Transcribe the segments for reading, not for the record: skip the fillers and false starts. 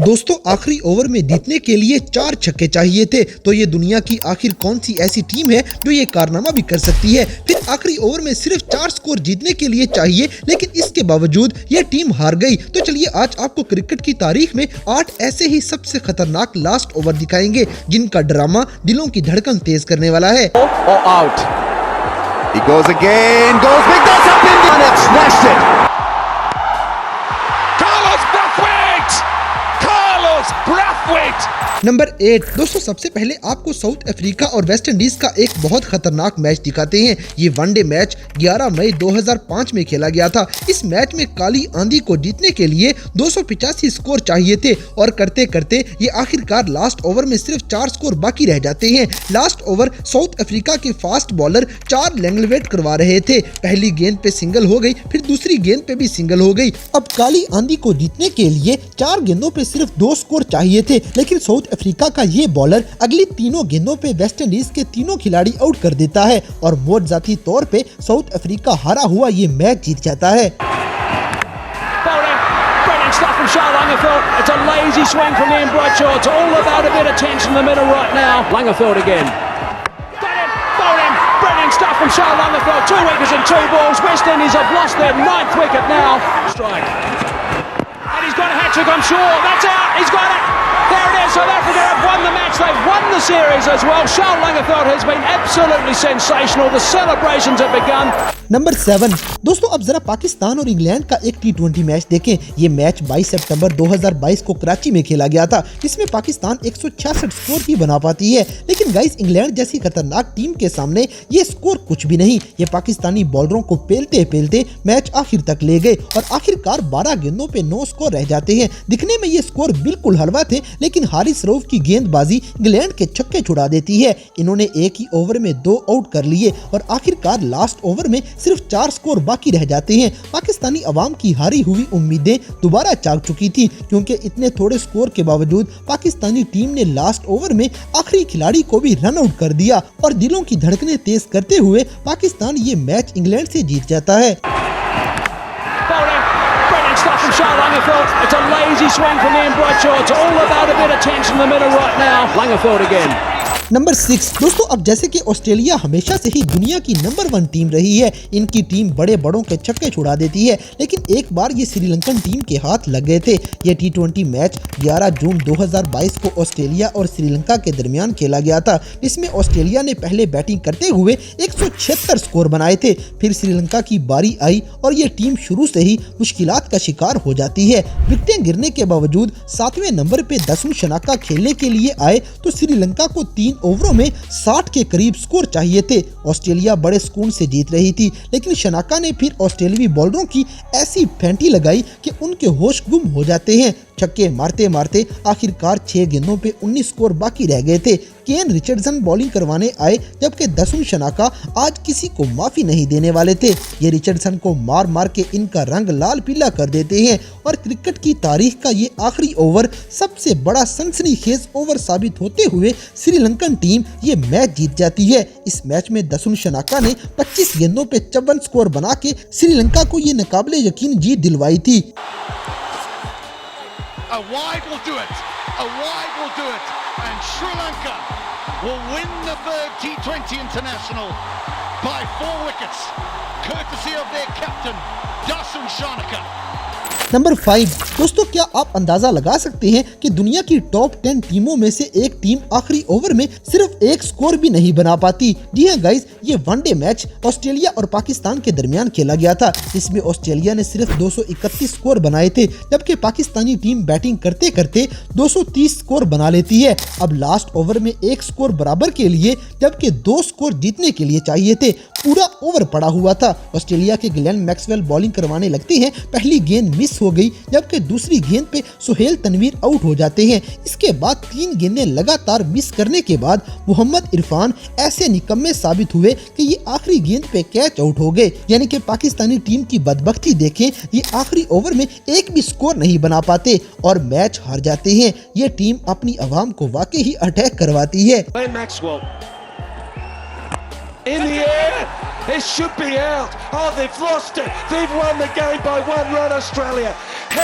दोस्तों आखिरी ओवर में जीतने के लिए 4 छक्के चाहिए थे, तो ये दुनिया की आखिर कौन सी ऐसी टीम है जो ये कारनामा भी कर सकती है। फिर आखिरी ओवर में सिर्फ 4 स्कोर जीतने के लिए चाहिए, लेकिन इसके बावजूद ये टीम हार गई। तो चलिए आज आपको क्रिकेट की तारीख में 8 ऐसे ही सबसे खतरनाक लास्ट ओवर दिखाएंगे जिनका ड्रामा दिलों की धड़कन तेज करने वाला है। He goes again, goes big, that's up in and it's smashed it. Carlos Brathwaite. Number 8 दोस्तों सबसे पहले आपको साउथ अफ्रीका और वेस्ट इंडीज का एक बहुत खतरनाक मैच दिखाते हैं। ये वनडे मैच 11 मई 2005 में खेला गया था। इस मैच में काली आंधी को जीतने के लिए 285 स्कोर चाहिए थे और करते करते ये आखिरकार लास्ट ओवर में सिर्फ 4 स्कोर बाकी रह जाते हैं। लास्ट ओवर साउथ अफ्रीका के फास्ट बॉलर 4 लैंगलवेट करवा रहे थे। पहली गेंद पे सिंगल हो गई, फिर दूसरी गेंद पे भी सिंगल हो गई। अब काली आंधी को जीतने के लिए 4 गेंदों पे सिर्फ 2 स्कोर चाहिए थे, लेकिन साउथ अफ्रीका का ये बॉलर अगली तीनों गेंदों पे वेस्ट इंडीज के तीनों खिलाड़ी आउट कर देता है और मौजजाती तौर पे साउथ अफ्रीका हारा हुआ ये मैच जीत जाता है। Stuff from Charles Lagerfeld, 2 wickets and 2 balls. West Indies have lost their 9th wicket now. Strike. And he's got a hat-trick, I'm sure. That's out. He's got it. There it is. South Africa have won the match. They've won the series as well. Charles Lagerfeld has been absolutely sensational. The celebrations have begun. Number 7 दोस्तों अब जरा पाकिस्तान और England का एक T20 match देखें। ये match 22 सितंबर 2022 को कराची में खेला गया था। इसमें पाकिस्तान 166 स्कोर ही बना पाती है, लेकिन गाइस इंग्लैंड जैसी खतरनाक टीम के सामने ये स्कोर कुछ भी नहीं। ये पाकिस्तानी बॉलरों को पेलते पेलते मैच आखिर तक ले गए और आखिरकार 12 गेंदों पे 9 स्कोर रह जाते हैं। दिखने में ये स्कोर बिल्कुल हलवा थे, लेकिन हारिस रऊफ की गेंदबाजी इंग्लैंड के छक्के छुड़ा देती है। इन्होंने एक ही ओवर में 2 आउट कर लिए और आखिरकार लास्ट ओवर में सिर्फ 4 स्कोर बाकी रह जाते हैं। पाकिस्तानी अवाम की हारी हुई उम्मीदें दोबारा जाग चुकी थी, क्योंकि इतने थोड़े स्कोर के बावजूद पाकिस्तानी टीम ने लास्ट ओवर में आखिरी खिलाड़ी को भी रन आउट कर दिया और दिलों की धड़कनें तेज करते हुए पाकिस्तान ये मैच इंग्लैंड से जीत जाता है। नंबर 6 दोस्तों अब जैसे कि ऑस्ट्रेलिया हमेशा से ही दुनिया की नंबर 1 टीम रही है, इनकी टीम बड़े बड़ों के छक्के छुड़ा देती है, लेकिन एक बार ये श्रीलंकन टीम के हाथ लग गए थे। ये T20 मैच 11 जून 2022 को ऑस्ट्रेलिया और श्रीलंका के दरमियान खेला गया था, जिसमें ऑस्ट्रेलिया ने पहले बैटिंग करते हुए 176 स्कोर बनाए थे। फिर श्रीलंका की बारी आई और ये टीम शुरू से ही मुश्किलात का शिकार हो जाती है। विकेटें गिरने के बावजूद 7वें नंबर पे दसुन शनाका खेलने के लिए आए तो श्रीलंका को 3 ओवरों में 60 के करीब स्कोर चाहिए थे। ऑस्ट्रेलिया बड़े सुकून से जीत रही थी, लेकिन शनाका ने फिर ऑस्ट्रेलियाई बॉलरों की ऐसी फेंटी लगाई कि उनके होश गुम हो जाते हैं। छक्के मारते मारते आखिरकार 6 गेंदों पे 19 स्कोर बाकी रह गए थे। केन रिचर्डसन बॉलिंग करवाने आए, जबकि दसुन शनाका आज किसी को माफी नहीं देने वाले थे। ये रिचर्डसन को मार मार के इनका रंग लाल पीला कर देते हैं और क्रिकेट की तारीख का ये आखिरी ओवर सबसे बड़ा सनसनीखेज ओवर साबित होते हुए श्रीलंकन टीम ये मैच जीत जाती है। इस मैच में दसुन शनाका ने 25 गेंदों पे 54 स्कोर बना के श्रीलंका को ये नाकाबिले यकीन जीत दिलवाई थी। A wide will do it. A wide will do it. And Sri Lanka will win the 3rd T20 international by 4 wickets, courtesy of their captain, Dasun Shanaka. Number 5 दोस्तों क्या आप अंदाजा लगा सकते हैं कि दुनिया की टॉप 10 टीमों में से एक टीम आखिरी ओवर में सिर्फ 1 स्कोर भी नहीं बना पाती। जी हाँ गाइस, ये वनडे मैच ऑस्ट्रेलिया और पाकिस्तान के दरमियान खेला गया था। इसमें ऑस्ट्रेलिया ने सिर्फ 231 स्कोर बनाए थे, जबकि पाकिस्तानी टीम बैटिंग करते करते 230 स्कोर बना लेती है। अब लास्ट ओवर में 1 स्कोर बराबर के लिए, जबकि 2 स्कोर जीतने के लिए चाहिए थे। पूरा ओवर पड़ा हुआ था। ऑस्ट्रेलिया के ग्लेन मैक्सवेल बॉलिंग करवाने लगते हैं। पहली गेंद मिस हो गई, जबकि दूसरी गेंद पे सुहेल तनवीर आउट हो जाते हैं। इसके बाद 3 गेंदें लगातार मिस करने के बाद मोहम्मद इरफान ऐसे निकम्मे साबित हुए कि ये आखिरी गेंद पे कैच आउट हो गए। यानी कि पाकिस्तानी टीम की बदबख्ती देखें, ये आखिरी ओवर में एक भी स्कोर नहीं बना पाते और मैच हार जाते हैं। ये टीम अपनी आवाम को वाकई ही अटैक करवाती है। In the air, it should be out. Oh, they've lost it. They've won the game by 1 run, Australia.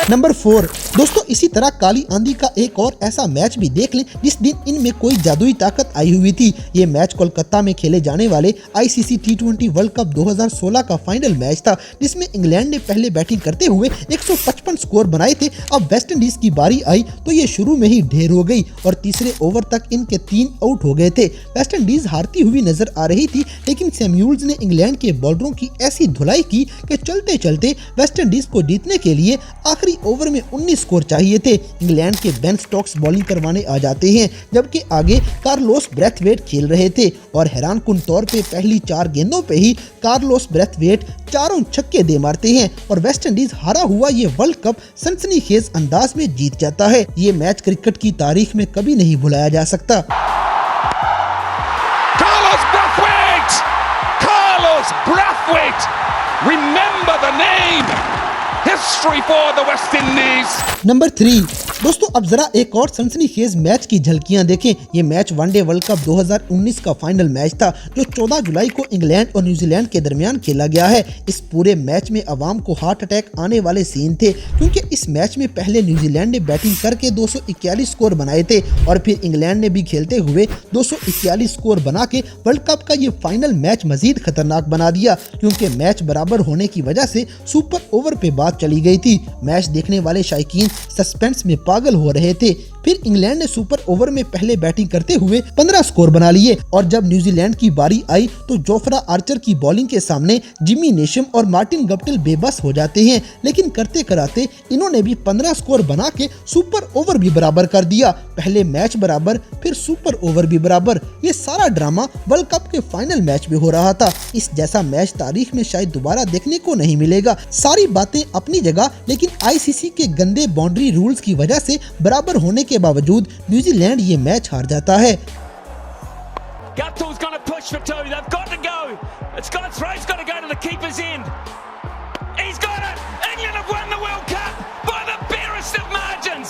Number 4 दोस्तों, इसी तरह काली आंधी का एक और ऐसा मैच भी देख लें जिस दिन इनमें कोई जादुई ताकत आई हुई थी। ये मैच कोलकाता में खेले जाने वाले ICC T20 वर्ल्ड कप 2016 का फाइनल मैच था, जिसमें इंग्लैंड ने पहले बैटिंग करते हुए 155 स्कोर बनाए थे। अब वेस्ट इंडीज की बारी आई तो ये शुरू में ही ढेर हो गई और तीसरे ओवर तक इनके 3 आउट हो गए थे। वेस्ट इंडीज हारती हुई नजर आ रही थी, लेकिन सैमुअल्स ने इंग्लैंड के बॉलरों की ऐसी धुलाई की कि चलते चलते वेस्ट इंडीज को जीतने के लिए आखिरी ओवर में 19 स्कोर चाहिए थे। इंग्लैंड के बेन स्टोक्स बॉलिंग करवाने आ जाते हैं, जबकि आगे कार्लोस ब्रैथवेट खेल रहे थे और हैरानकुन तौर पे पहली 4 गेंदों पे ही कार्लोस ब्रैथवेट चारों छक्के दे मारते हैं और वेस्ट इंडीज हारा हुआ ये वर्ल्ड कप सनसनीखेज अंदाज में जीत जाता है। ये मैच क्रिकेट की तारीख में कभी नहीं भुलाया जा सकता। Carlos Brathwaite, remember the name. History for the West Indies. Number 3 दोस्तों, अब जरा एक और सनसनीखेज मैच की झलकियां देखें। ये मैच वनडे वर्ल्ड कप 2019 का फाइनल मैच था, जो 14 जुलाई को इंग्लैंड और न्यूजीलैंड के दरमियान खेला गया है। इस पूरे मैच में अवाम को हार्ट अटैक आने वाले सीन थे, क्योंकि इस मैच में पहले न्यूजीलैंड ने बैटिंग करके 241 स्कोर बनाए थे और फिर इंग्लैंड ने भी खेलते हुए 241 स्कोर बना के वर्ल्ड कप का ये फाइनल मैच मजीद खतरनाक बना दिया, क्योंकि मैच बराबर होने की वजह से सुपर ओवर पे बात चली गई थी। मैच देखने वाले शायकीन सस्पेंस में पागल हो रहे थे। फिर इंग्लैंड ने सुपर ओवर में पहले बैटिंग करते हुए 15 स्कोर बना लिए और जब न्यूजीलैंड की बारी आई तो जोफ्रा आर्चर की बॉलिंग के सामने जिमी नेशम और मार्टिन गप्टिल बेबस हो जाते हैं, लेकिन करते कराते इन्होंने भी 15 स्कोर बना के सुपर ओवर भी बराबर कर दिया। पहले मैच बराबर, फिर सुपर ओवर भी बराबर। ये सारा ड्रामा वर्ल्ड कप के फाइनल मैच में हो रहा था। इस जैसा मैच तारीख में शायद दोबारा देखने को नहीं मिलेगा। सारी बातें अपनी जगह, लेकिन ICC के गंदे बाउंड्री रूल्स की वजह से बराबर होने के बावजूद न्यूजीलैंड ये मैच हार जाता है। Gattull's going to push for 2. They've got to go. It's got to throw. It's got to go to the keeper's end. He's got it. England have won the World Cup by the barest of margins.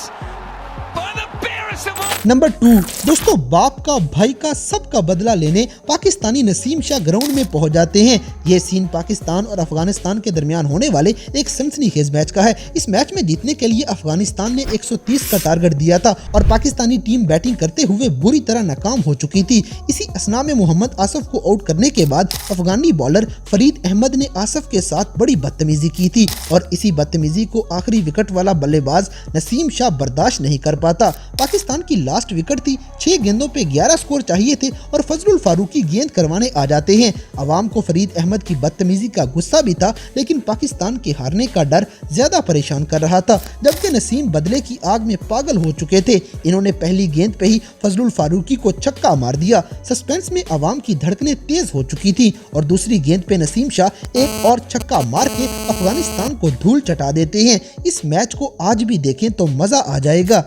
By the barest of all. Number 2 दोस्तों, बाप का भाई का सबका बदला लेने Pakistani Naseem Shah ground में पहुंच जाते हैं। ये सीन पाकिस्तान और अफगानिस्तान के दरमियान होने वाले एक सनसनीखेज मैच का है। इस मैच में जीतने के लिए अफगानिस्तान ने 130 का टारगेट दिया था और पाकिस्तानी टीम बैटिंग करते हुए बुरी तरह नाकाम हो चुकी थी। इसी असना में मोहम्मद आसिफ को आउट करने के बाद अफगानी बॉलर फरीद अहमद ने आसिफ के साथ बड़ी बदतमीजी की थी और इसी बदतमीजी को आखिरी विकेट वाला बल्लेबाज नसीम शाह बर्दाश्त नहीं कर पाता। पाकिस्तान की लास्ट विकेट थी, 6 गेंदों पे 11 स्कोर चाहिए थे और फजलुल फारूकी गेंद करवाने आ जाते हैं। अवाम को फरीद अहमद की बदतमीजी का गुस्सा भी था, लेकिन पाकिस्तान के हारने का डर ज्यादा परेशान कर रहा था, जबकि नसीम बदले की आग में पागल हो चुके थे। इन्होंने पहली गेंद पे ही फजलुल फारूकी को छक्का मार दिया। सस्पेंस में अवाम की धड़कनें तेज हो चुकी थी और दूसरी गेंद पे नसीम शाह एक और छक्का मार के अफगानिस्तान को धूल चटा देते हैं। इस मैच को आज भी देखें तो मजा आ जाएगा।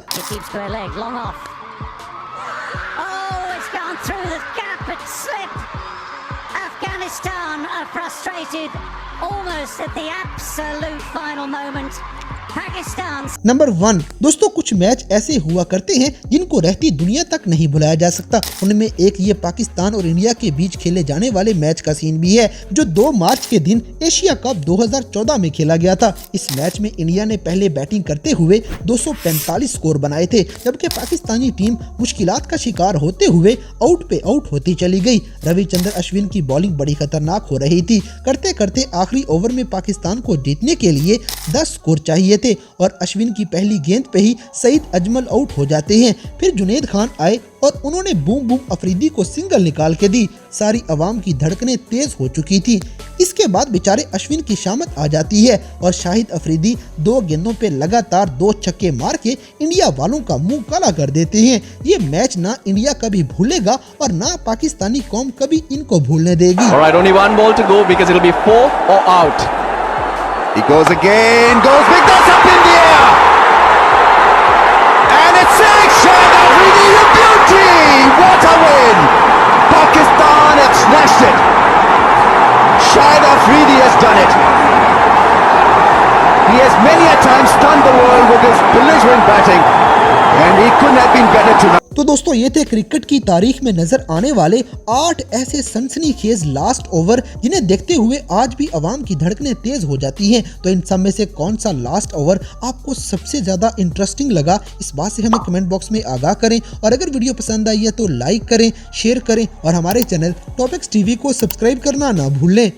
Afghanistan are frustrated almost at the absolute final moment. Pakistan. Number 1 दोस्तों, कुछ मैच ऐसे हुआ करते हैं जिनको रहती दुनिया तक नहीं भुलाया जा सकता। उनमें एक ये पाकिस्तान और इंडिया के बीच खेले जाने वाले मैच का सीन भी है, जो 2 मार्च के दिन एशिया कप 2014 में खेला गया था। इस मैच में इंडिया ने पहले बैटिंग करते हुए 245 स्कोर बनाए थे, जबकि पाकिस्तानी टीम मुश्किलात का शिकार होते हुए आउट पे आउट होती चली गई। रविचंद्र अश्विन की बॉलिंग बड़ी खतरनाक हो रही थी। करते करते आखिरी ओवर में पाकिस्तान को जीतने के लिए 10 स्कोर चाहिए थे और अश्विन की पहली गेंद पे ही सईद अजमल आउट हो जाते हैं। फिर जुनैद खान आए और उन्होंने बूम बूम अफरीदी को सिंगल निकाल के दी। सारी अवाम की धड़कनें तेज हो चुकी थी। इसके बाद बेचारे अश्विन की शामत आ जाती है और शाहिद अफरीदी 2 गेंदों पे लगातार 2 छक्के मार के इंडिया वालों का मुंह काला कर देते हैं। ये मैच ना इंडिया कभी भूलेगा और ना पाकिस्तानी कौम कभी इनको भूलने देगी। Alright, only 1 ball to go because it'll be 4 or out. He goes again, goes big, that's up in the air. And it's 6, Shahid Afridi, a beauty! What a win! Pakistan have smashed it. Shahid Afridi has done it. He has many a time stunned the world with his belligerent batting, and he couldn't have been better get to तो दोस्तों ये थे cricket की तारीख में नजर आने वाले 8 ऐसे सनसनीखेज लास्ट ओवर जिन्हें देखते हुए आज भी आवाम की धड़कनें तेज हो जाती हैं। तो इन सब में से कौन सा लास्ट ओवर आपको सबसे ज्यादा इंटरेस्टिंग लगा, इस बात से हमें कमेंट बॉक्स में आगाह करें। और अगर वीडियो पसंद आई है तो लाइक करें, शेयर करें और हमारे चैनल टॉपिक्स टीवी को सब्सक्राइब करना ना भूलें।